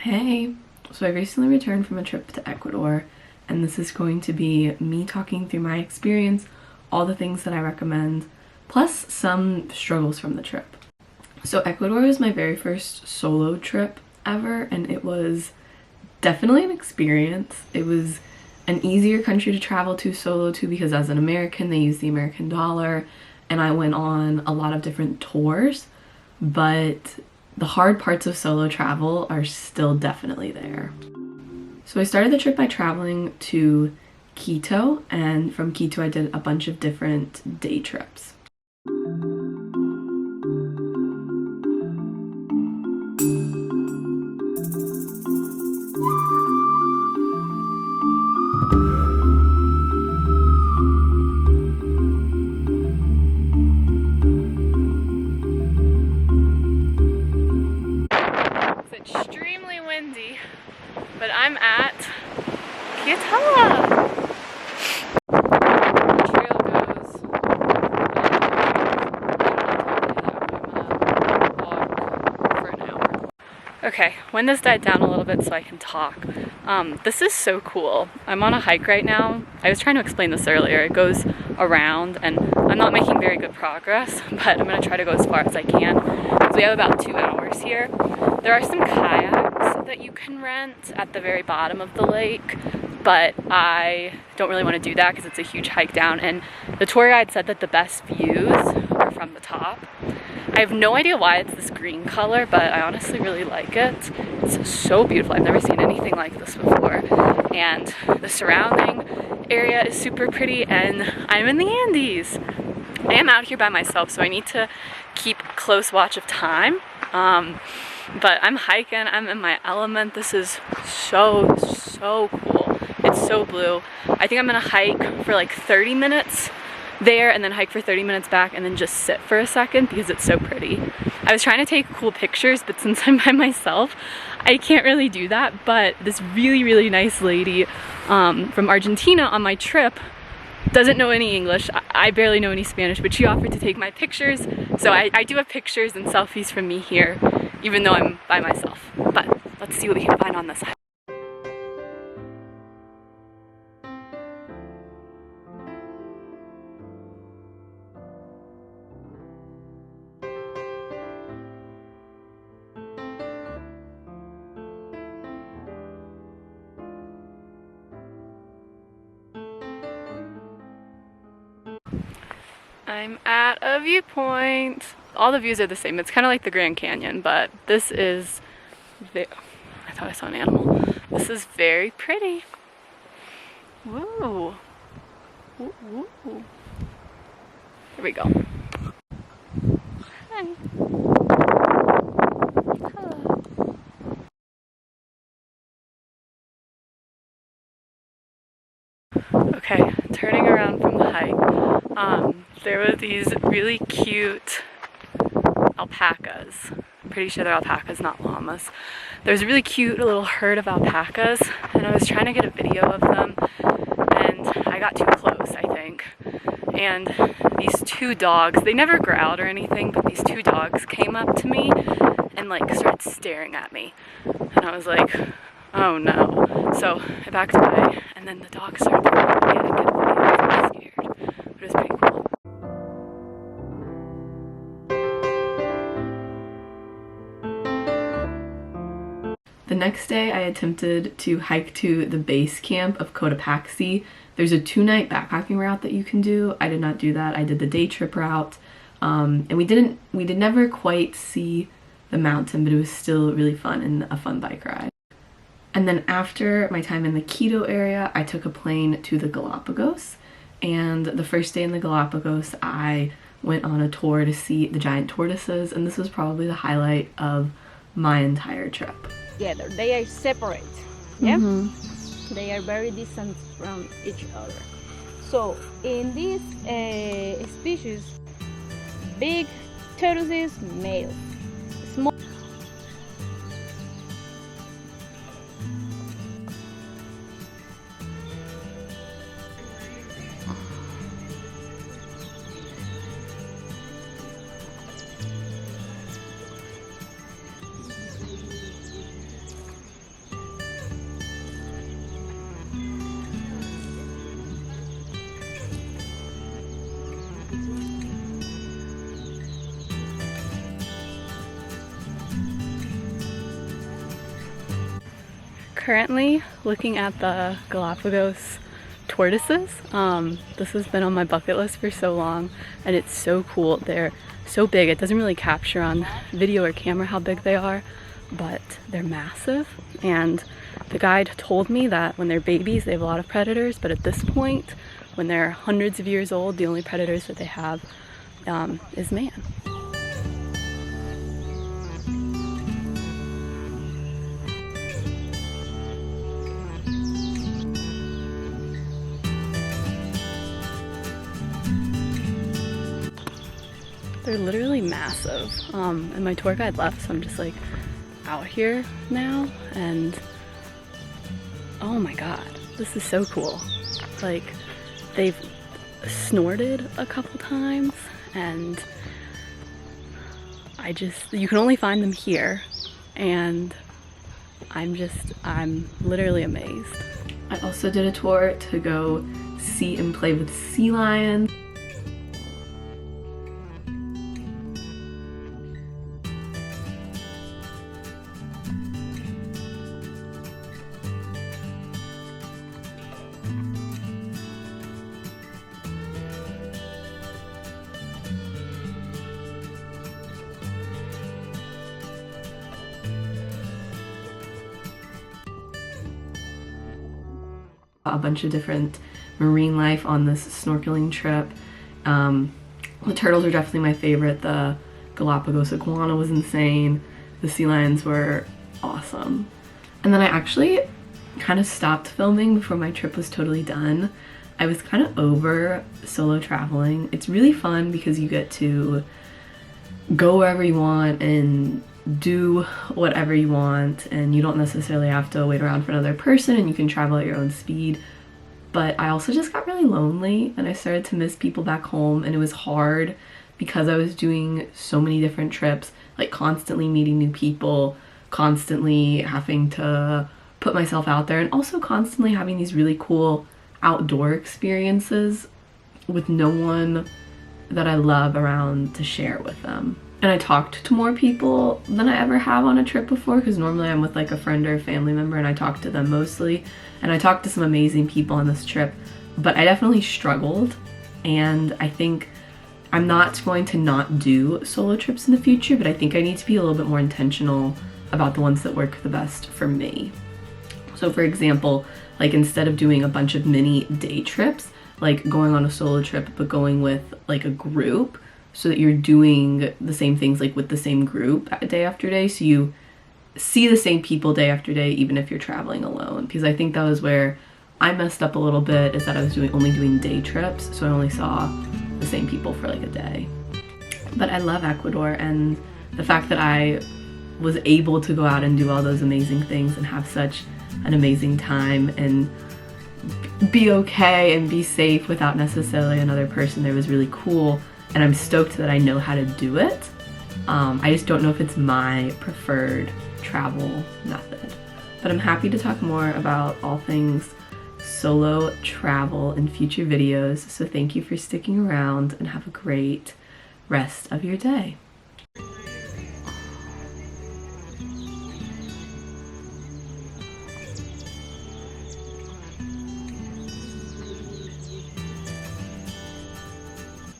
Hey, so I recently returned from a trip to Ecuador, and this is going to be me talking through my experience, all the things that I recommend, plus some struggles from the trip. So Ecuador was my very first solo trip ever, and it was definitely an experience. It was an easier country to travel to solo to because as an American, they use the American dollar, and I went on a lot of different tours, but the hard parts of solo travel are still definitely there. So I started the trip by traveling to Quito, and from Quito I did a bunch of different day trips. It's extremely windy, but I'm at Quito. The trail goes. I'm gonna walk for an hour. Okay, wind has died down a little bit so I can talk. This is so cool. I'm on a hike right now. I was trying to explain this earlier. It goes around, and I'm not making very good progress, but I'm gonna try to go as far as I can. So we have about 2 hours here. There are some kayaks that you can rent at the very bottom of the lake, but I don't really want to do that because it's a huge hike down, and the tour guide said that the best views are from the top. I have no idea why it's this green color, but I honestly really like it. It's so beautiful. I've never seen anything like this before, and the surrounding area is super pretty, and I'm in the Andes. I am out here by myself, so I need to keep close watch of time. But I'm hiking, I'm in my element. This is so cool. It's so blue. I think I'm gonna hike for like 30 minutes there and then hike for 30 minutes back and then just sit for a second because it's so pretty. I was trying to take cool pictures, but since I'm by myself, I can't really do that. But this really nice lady from Argentina on my trip doesn't know any English. I barely know any Spanish, but she offered to take my pictures. So I do have pictures and selfies from me here, even though I'm by myself. But let's see what we can find on this side. I'm at a viewpoint. All the views are the same. It's kind of like the Grand Canyon, but this is I thought I saw an animal. This is very pretty. Whoa. Ooh. Here we go. Hi. Hello. Okay, turning around from the hike. There were these really cute alpacas. I'm pretty sure they're alpacas, not llamas. There's a really cute little herd of alpacas, and I was trying to get a video of them, and I got too close, I think. And these 2 dogs, they never growled or anything, but these 2 dogs came up to me and like started staring at me. And I was like, oh no. So I backed away, and then the dogs started following me. I didn't get a video, I was really scared, but it was pretty cool. The next day I attempted to hike to the base camp of Cotopaxi. There's a 2-night backpacking route that you can do. I did not do that. I did the day trip route, and we did never quite see the mountain, but it was still really fun and a fun bike ride. And then after my time in the Quito area, I took a plane to the Galapagos, and the first day in the Galapagos I went on a tour to see the giant tortoises, and this was probably the highlight of my entire trip. Together. They are separate. Yeah? They are very distant from each other. So in this species, big tortoises male, small currently looking at the Galapagos tortoises. This has been on my bucket list for so long, and it's so cool. They're so big. It doesn't really capture on video or camera how big they are, but they're massive. And the guide told me that when they're babies, they have a lot of predators, but at this point, when they're hundreds of years old, the only predators that they have is man. They're literally massive. And my tour guide left, so I'm just like out here now, and oh my god, this is so cool. Like, they've snorted a couple times, and you can only find them here, and I'm literally amazed. I also did a tour to go see and play with sea lions. A bunch of different marine life on this snorkeling trip. The turtles are definitely my favorite. The Galapagos iguana was insane. The sea lions were awesome. And then I actually kind of stopped filming before my trip was totally done. I was kind of over solo traveling. It's really fun because you get to go wherever you want and do whatever you want, and you don't necessarily have to wait around for another person, and you can travel at your own speed. But I also just got really lonely, and I started to miss people back home, and it was hard because I was doing so many different trips, like constantly meeting new people, constantly having to put myself out there, and also constantly having these really cool outdoor experiences with no one that I love around to share with them. And I talked to more people than I ever have on a trip before, because normally I'm with like a friend or a family member and I talk to them mostly. And I talked to some amazing people on this trip, but I definitely struggled. And I think I'm not going to not do solo trips in the future, but I think I need to be a little bit more intentional about the ones that work the best for me. So for example, like instead of doing a bunch of mini day trips, like going on a solo trip, but going with like a group, so that you're doing the same things like with the same group day after day, so you see the same people day after day even if you're traveling alone. Because I think that was where I messed up a little bit, is that I was only doing day trips, so I only saw the same people for like a day. But I love Ecuador, and the fact that I was able to go out and do all those amazing things and have such an amazing time and be okay and be safe without necessarily another person there was really cool. And I'm stoked that I know how to do it. I just don't know if it's my preferred travel method. But I'm happy to talk more about all things solo travel in future videos. So thank you for sticking around, and have a great rest of your day.